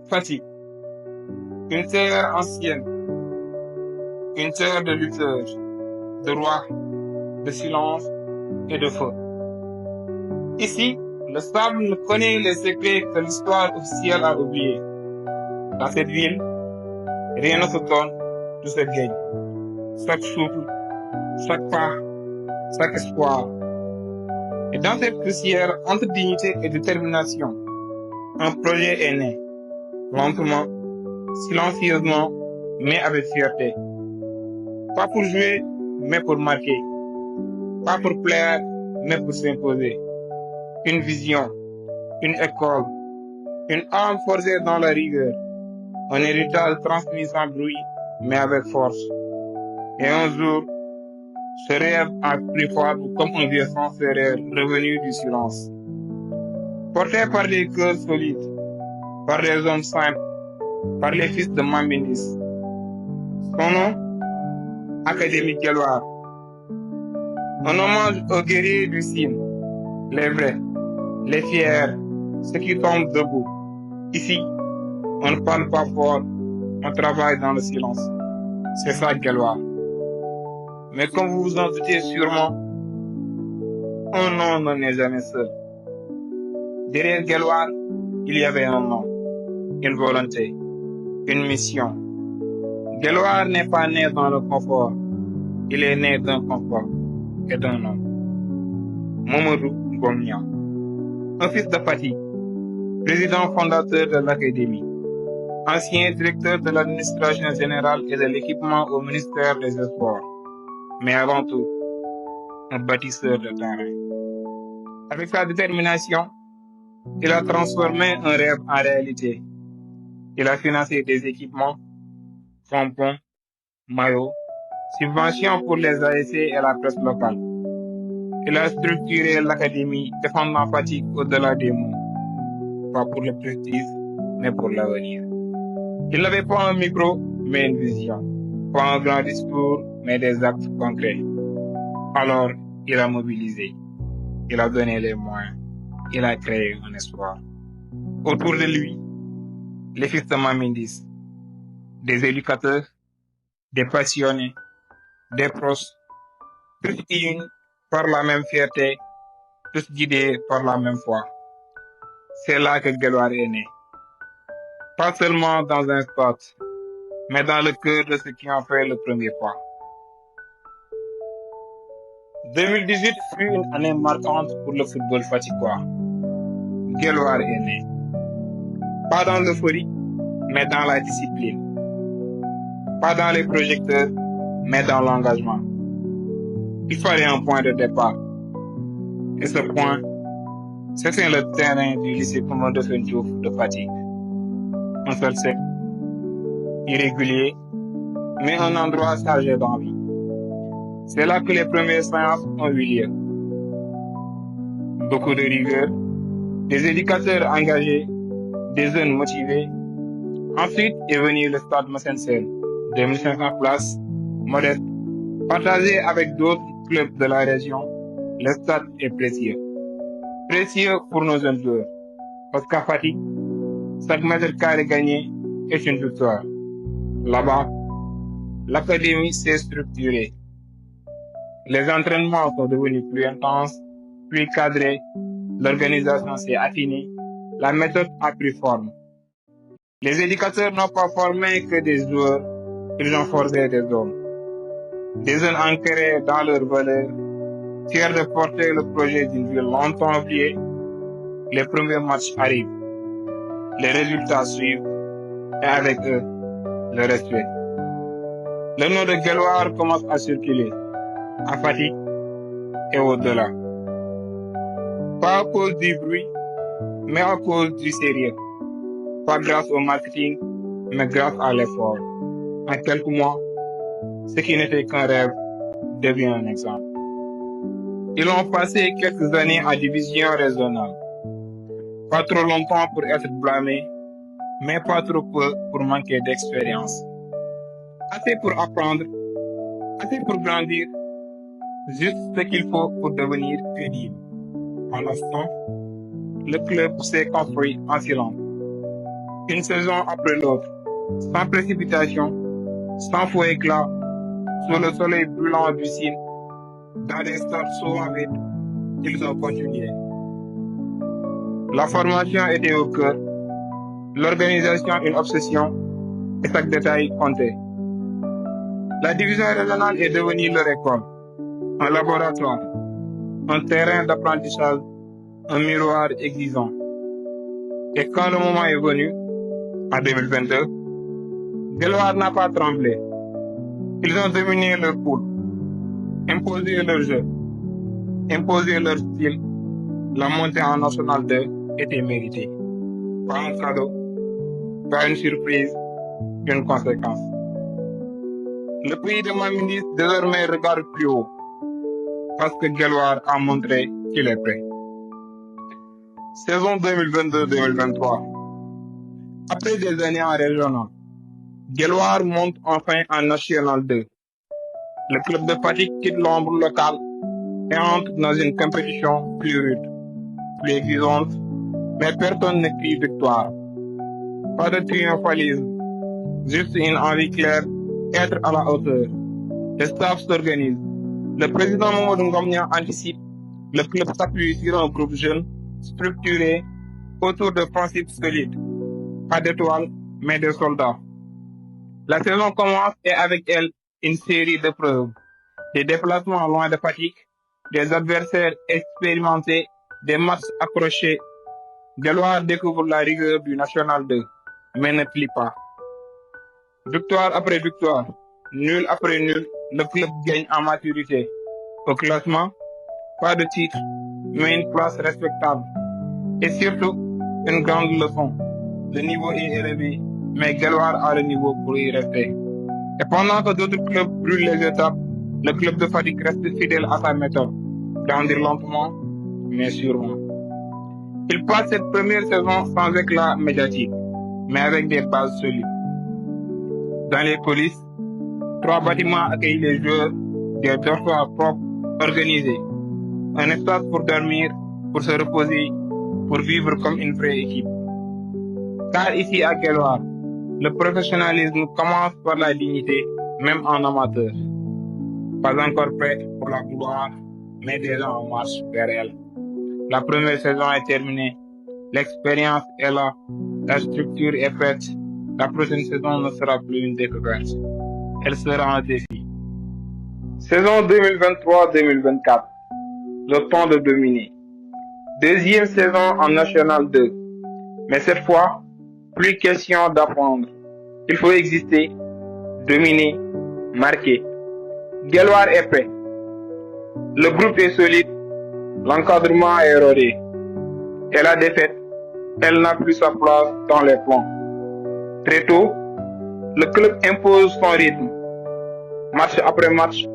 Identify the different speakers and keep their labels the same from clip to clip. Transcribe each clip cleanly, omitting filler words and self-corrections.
Speaker 1: Fatigue, une terre ancienne, une terre de lutteurs, de rois, de silence et de feu. Ici, le sable connaît les secrets que l'histoire officielle a oubliés. Dans cette ville, rien ne se donne, tout se gagne. Chaque souffle, chaque pas, chaque espoir. Et dans cette poussière entre dignité et détermination, un projet est né, lentement, silencieusement, mais avec fierté. Pas pour jouer, mais pour marquer. Pas pour plaire, mais pour s'imposer. Une vision, une école, une âme forgée dans la rigueur, un héritage transmis sans bruit, mais avec force. Et un jour, ce rêve a pris forme comme un vieux sang sérère revenu du silence. Porté par des cœurs solides, par des hommes simples, par les fils de Mambindis. Son nom, Académie Guelwaar. Un hommage aux guerriers du Sine, les vrais, les fiers, ceux qui tombent debout. Ici, on ne parle pas fort, on travaille dans le silence. C'est ça Guelwaar. Mais comme vous vous en doutez sûrement, un nom ne n'est jamais seul. Derrière Guelwaar, il y avait un nom, une volonté, une mission. Guelwaar n'est pas né dans le confort, il est né d'un combat et d'un homme. Mamadou Ngom Niang, un fils de Fatick, président fondateur de l'Académie, ancien directeur de l'administration générale et de l'équipement au ministère des Sports, mais avant tout, un bâtisseur de terrain. Avec sa détermination, il a transformé un rêve en réalité. Il a financé des équipements, tampons, maillots, subventions pour les ASC et la presse locale. Il a structuré l'académie défendant Fatick au-delà des mots. Pas pour le prestige, mais pour l'avenir. Il n'avait pas un micro, mais une vision. Pas un grand discours, mais des actes concrets. Alors, il a mobilisé. Il a donné les moyens. Il a créé un espoir. Autour de lui, les fils de Mambindis, des éducateurs, des passionnés, des proches, tous unis par la même fierté, tous guidés par la même foi. C'est là que Guelwaar est né. Pas seulement dans un spot, mais dans le cœur de ceux qui ont fait le premier pas. 2018 fut une année marquante pour le football fatickois. Guelwaar est né. Pas dans l'euphorie, mais dans la discipline. Pas dans les projecteurs, mais dans l'engagement. Il fallait un point de départ. Et ce point, c'était le terrain du lycée Commodore Diouf de Fatick. Un seul sec, irrégulier, mais un endroit chargé d'envie. C'est là que les premières séances ont eu lieu. Beaucoup de rigueur, des éducateurs engagés, des jeunes motivés. Ensuite est venu le stade Massensène, 2500 places, modeste, partagé avec d'autres clubs de la région. Le stade est précieux. Précieux pour nos jeunes joueurs. Parce qu'à Fatick, chaque mètre carré gagné est une victoire. Là-bas, l'académie s'est structurée. Les entraînements sont devenus plus intenses, plus cadrés, l'organisation s'est affinée, la méthode a pris forme. Les éducateurs n'ont pas formé que des joueurs, ils ont formé des hommes. Des jeunes ancrés dans leurs valeurs, fiers de porter le projet d'une ville longtemps oubliée. Les premiers matchs arrivent, les résultats suivent, et avec eux, le respect. Le nom de Guelwaar commence à circuler, à Fatick et au-delà. Pas à cause du bruit, mais à cause du sérieux. Pas grâce au marketing, mais grâce à l'effort. En quelques mois, ce qui n'était qu'un rêve devient un exemple. Ils ont passé quelques années en division régionale. Pas trop longtemps pour être blâmés, mais pas trop peu pour manquer d'expérience. Assez pour apprendre, assez pour grandir, juste ce qu'il faut pour devenir crédible. En l'instant, le club s'est construit en silence. une saison après l'autre, sans précipitation, sans faux éclat, sous le soleil brûlant du Sine, dans des stades souvent vides, ils ont continué. La formation était au cœur, l'organisation une obsession, et chaque détail comptait. La division régionale est devenue leur école, un laboratoire, un terrain d'apprentissage, un miroir exigeant. Et quand le moment est venu, en 2022, Guelwaar n'a pas tremblé. Ils ont dominé leur poule, imposé leur jeu, imposé leur style. La montée en National 2 était méritée. Pas un cadeau, pas une surprise, une conséquence. Le pays de Mamindis désormais regarde plus haut, parce que Guelwaar a montré qu'il est prêt. Saison 2022-2023. Après des années en régional, Guelwaar monte enfin en National 2. Le club de Fatick quitte l'ombre locale et entre dans une compétition plus rude, plus exigeante, mais personne ne crie victoire. Pas de triomphalisme, juste une envie claire, être à la hauteur. Le staff s'organise. Le président Mamadou Ngomnia anticipe. Le club s'appuie sur un groupe jeune, structuré, autour de principes solides. Pas d'étoiles, mais de soldats. La saison commence et avec elle, une série de preuves. Des déplacements loin de Fatick, des adversaires expérimentés, des matchs accrochés. Guelwaar découvre la rigueur du National 2, mais ne plie pas. Victoire après victoire, nul après nul, le club gagne en maturité. Au classement, pas de titre, mais une place respectable. Et surtout, une grande leçon. Le niveau est élevé, mais Guelwaar a le niveau pour y rester. Et pendant que d'autres clubs brûlent les étapes, le club de Fatick reste fidèle à sa méthode. Grandir lentement, mais sûrement. Il passe cette première saison sans éclat médiatique, mais avec des bases solides. Dans les coulisses, 3 bâtiments accueillent les joueurs, des dortoirs propres, organisés. Un espace pour dormir, pour se reposer, pour vivre comme une vraie équipe. Car ici à Guelwaar, le professionnalisme commence par la dignité, même en amateur. Pas encore prêt pour la gloire, mais déjà en marche vers elle. La première saison est terminée. L'expérience est là. La structure est faite. La prochaine saison ne sera plus une découverte. Elle sera un défi. Saison 2023-2024. Le temps de dominer. Deuxième saison en National 2. Mais cette fois, plus question d'apprendre. Il faut exister, dominer, marquer. Guelwaar est prêt. Le groupe est solide. L'encadrement est rodé. Et la défaite, elle n'a plus sa place dans les plans. Très tôt, le club impose son rythme. Match après match,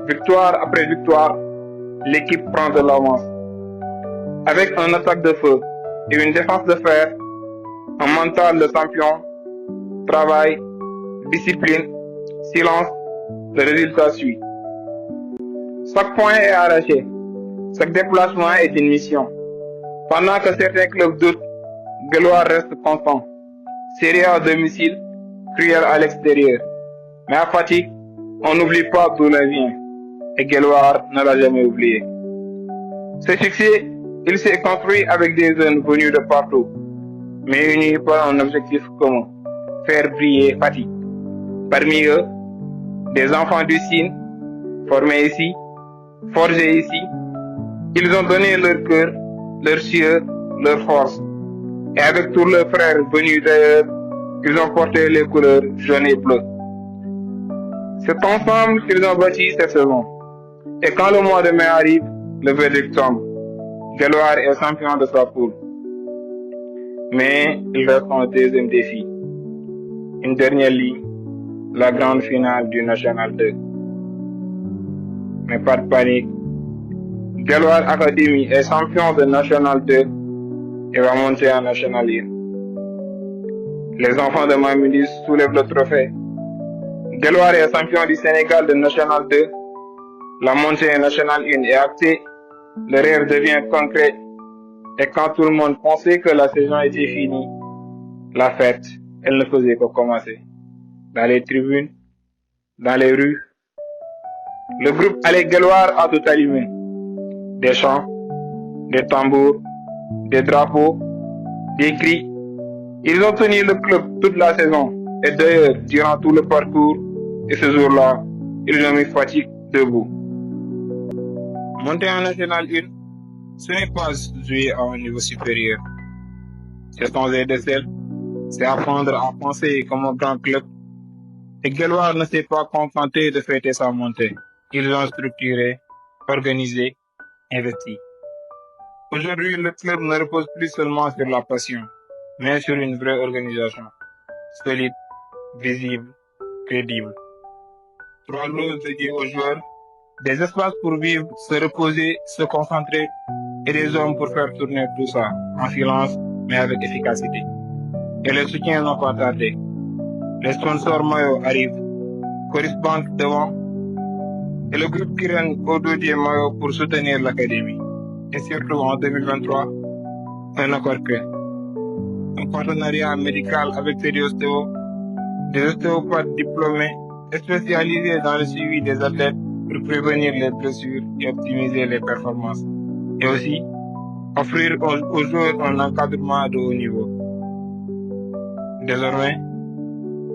Speaker 1: victoire après victoire, l'équipe prend de l'avance. Avec un attaque de feu et une défense de fer, un mental de champion, travail, discipline, silence, le résultat suit. Chaque point est arraché. Chaque déplacement est une mission. Pendant que certains clubs doutent, Guelwaar reste constant. Sérieux à domicile, cruel à l'extérieur. Mais à Fatick, on n'oublie pas d'où l'on vient. Et Guelwaar ne l'a jamais oublié. Ce succès, il s'est construit avec des jeunes venus de partout, mais unis par un objectif commun, faire briller Fatick. Parmi eux, des enfants du Sine, formés ici, forgés ici, ils ont donné leur cœur, leur sueur, leur force. Et avec tous leurs frères venus d'ailleurs, ils ont porté les couleurs jaune et bleu. C'est ensemble qu'ils ont bâti cette saison. Et quand le mois de mai arrive, le verdict tombe. Guelwaar est champion de sa poule. Mais il reste un deuxième défi. Une dernière ligne, la grande finale du National 2. Mais pas de panique. Guelwaar Academy est champion de National 2 et va monter en National 1. Les enfants de Mamindis soulèvent le trophée. Guelwaar est champion du Sénégal de National 2. La montée en National 1 est actée. Le rêve devient concret. Et quand tout le monde pensait que la saison était finie, La fête, elle ne faisait que commencer. Dans les tribunes, dans les rues, le groupe allait Guelwaar à tout allumer. Des chants, des tambours, des drapeaux, des cris. Ils ont tenu le club toute la saison. Et d'ailleurs, durant tout le parcours, et ce jour-là, ils ont mis fatigue debout. Monter en National 1, ce n'est pas jouer à un niveau supérieur. C'est changer de sel, c'est apprendre à penser comme un grand club. Et Guelwaar ne s'est pas contenté de fêter sa montée. Ils ont structuré, organisé, investi. Aujourd'hui, le club ne repose plus seulement sur la passion, mais sur une vraie organisation, solide, visible, crédible. 3 loges dédiées aux joueurs, des espaces pour vivre, se reposer, se concentrer, et des hommes pour faire tourner tout ça, en silence, mais avec efficacité. Et les soutiens n'ont pas tardé. Les sponsors maillots arrivent, Coris Bank devant, et le groupe Kiren au dos des maillots pour soutenir l'académie. Et surtout en 2023, un accord clé. Un partenariat médical avec des ostéopathes diplômés spécialisés dans le suivi des athlètes pour prévenir les blessures et optimiser les performances. Et aussi, offrir aux joueurs un encadrement de haut niveau. Désormais,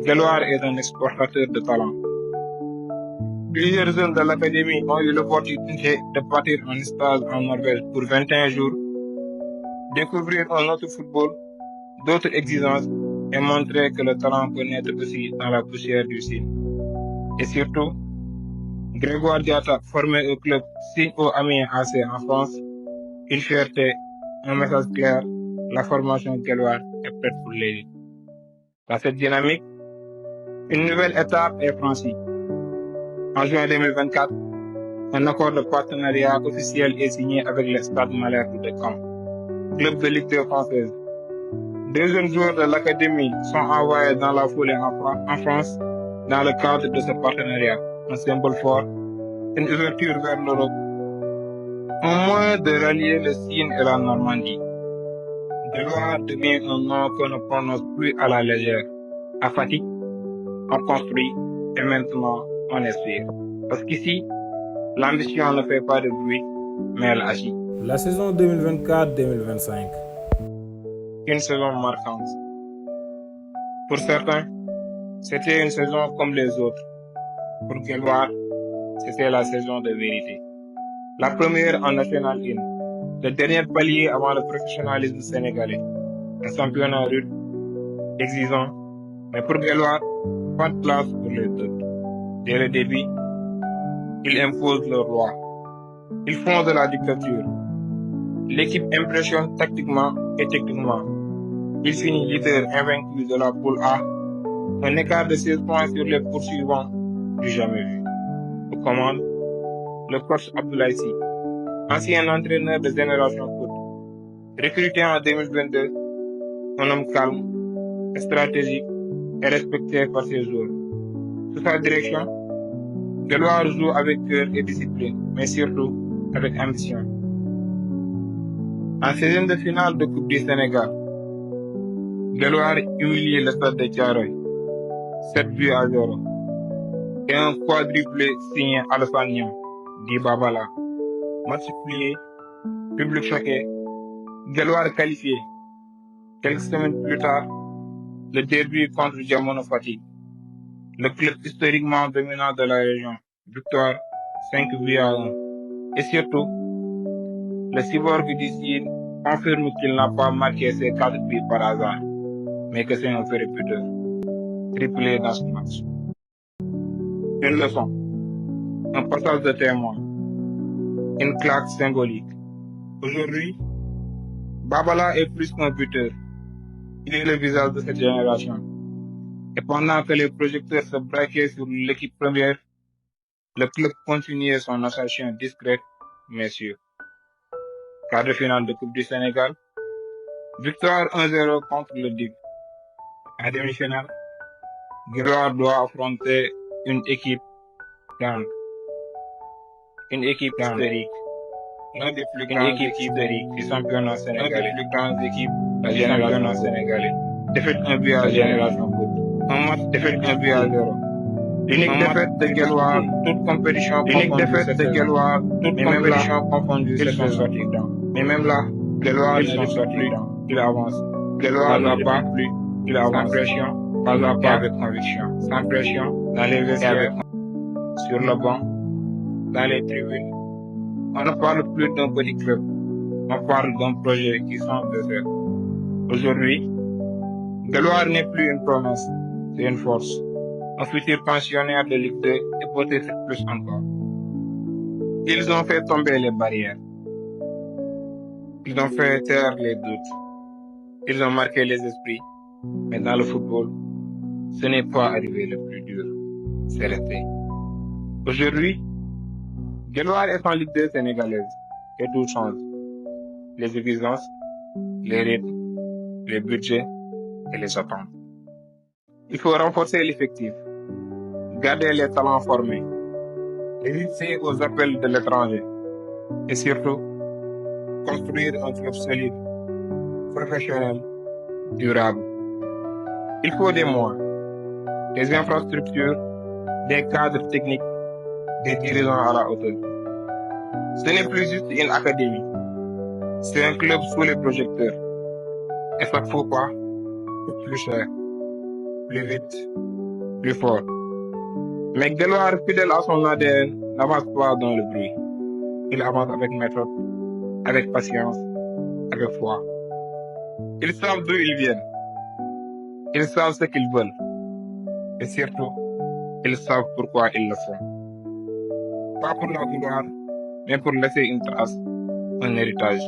Speaker 1: Guelwaar est un exportateur de talent. Plusieurs jeunes de l'académie ont eu l'opportunité de partir en stage en Norvège pour 21 jours, découvrir un autre football, d'autres exigences et montrer que le talent peut naître aussi dans la poussière du Sine. Et surtout, Grégoire Diatta, formé au club signe au Amiens AC en France, une fierté, un message clair, la formation Guelwaar est prête pour l'élite. Dans cette dynamique, une nouvelle étape est franchie. En juin 2024, un accord de partenariat officiel est signé avec le Stade Malherbe de Caen, club de Ligue 2 française. 2 jeunes joueurs de l'académie sont envoyés dans la foulée en France dans le cadre de ce partenariat, un symbole fort, une ouverture vers l'Europe, un moyen de rallier le Sine et la Normandie. Guelwaar devient un nom qu'on ne prononce plus à la légère. À Fatick, on construit et maintenant on espère. Parce qu'ici, l'ambition ne fait pas de bruit, mais elle agit.
Speaker 2: La saison 2024-2025.
Speaker 1: Une saison marquante. Pour certains, c'était une saison comme les autres. Pour Guelwaar, c'était la saison de vérité. La première en National 1, le dernier palier avant le professionnalisme sénégalais. Un championnat rude, exigeant, mais pour Guelwaar, pas de place pour les doutes. Dès le début, ils imposent leur loi. Ils font de la dictature. L'équipe impressionne tactiquement et techniquement. Il finit leader invaincu de la poule A, un écart de 16 points sur les poursuivants du jamais vu. Au commande, le coach Abdoulaye Sy, ancien entraîneur de Génération Foot, recruté en 2022, un homme calme, stratégique et respecté par ses joueurs. Sous sa direction, Guelwaar joue avec cœur et discipline, mais surtout avec ambition. En 16e de finale de Coupe du Sénégal, Guelwaar humilie le Stade de Thiaroye, 7 buts à 0, et un quadruplé signé Alassane Niang, dit Babala. Match plié, public choqué, Guelwaar qualifié. Quelques semaines plus tard, le derby contre Jamono Fatick, le club historiquement dominant de la région, victoire 5 buts à 1. Et surtout, le cyborg du Sine confirme qu'il n'a pas marqué ses 4 buts par hasard, mais que c'est un vrai buteur. Triplé dans ce match. Une leçon, un passage de témoin, une claque symbolique. Aujourd'hui, Babala est plus qu'un buteur. Il est le visage de cette génération. Et pendant que les projecteurs se braquaient sur l'équipe première, le club continuait son ascension discrète, mais sûre. Quart de finale de Coupe du Sénégal, victoire 1-0 contre le DIG. En demi-finale, Guelwaar doit affronter une équipe grande, une équipe historique, l'une des plus grandes équipes historiques du championnat sénégalais, la génération sénégalaise. défaite 1 but à Génération Foot. Un match défaite 1 but à 0. L'unique défaite de Guelwaar, toute compétition confondue, cette saison. Mais même là, Guelwaar ne descend plus, il avance. Guelwaar ne pas plus, il avance. Sans pression, pas à pas, avec conviction. Sans pression, dans les vestiaires, sur le banc, dans les tribunes. On ne parle plus d'un petit club, on parle d'un projet qui sent de faire. Aujourd'hui, Guelwaar n'est plus une promesse, c'est une force. Un futur pensionnaire de Ligue 2 et peut-être plus encore. Ils ont fait tomber les barrières. Ils ont fait taire les doutes. Ils ont marqué les esprits. Mais dans le football, ce n'est pas arrivé le plus dur, c'est resté. Aujourd'hui, Guelwaar est en Ligue 2 sénégalaise et tout change. Les exigences, les rythmes, les budgets et les attentes. Il faut renforcer l'effectif, garder les talents formés, résister aux appels de l'étranger et surtout construire un club solide, professionnel, durable. Il faut des moyens, des infrastructures, des cadres techniques, des dirigeants à la hauteur. Ce n'est plus juste une académie, c'est un club sous les projecteurs. Et ça ne faut pas plus cher, plus vite, plus fort. Mais Guelwaar, fidèle à son ADN, n'avance pas dans le bruit. Il avance avec méthode, avec patience, avec foi. Ils savent d'où ils viennent. Ils savent ce qu'ils veulent. Et surtout, ils savent pourquoi ils le font. Pas pour la gloire, mais pour laisser une trace, un héritage.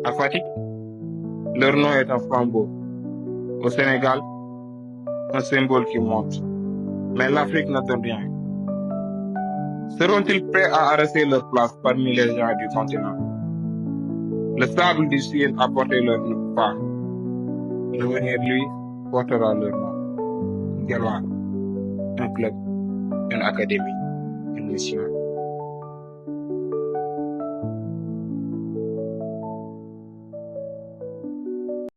Speaker 1: À Fatick, leur nom est un flambeau. Au Sénégal, un symbole qui monte. Mais l'Afrique ne donne rien. Seront-ils prêts à arrêter leur place parmi les gens du continent? Le sable du ciel a porté leur pas. L'avenir, lui, portera leur nom. Guelwaar, un club, une académie, une mission.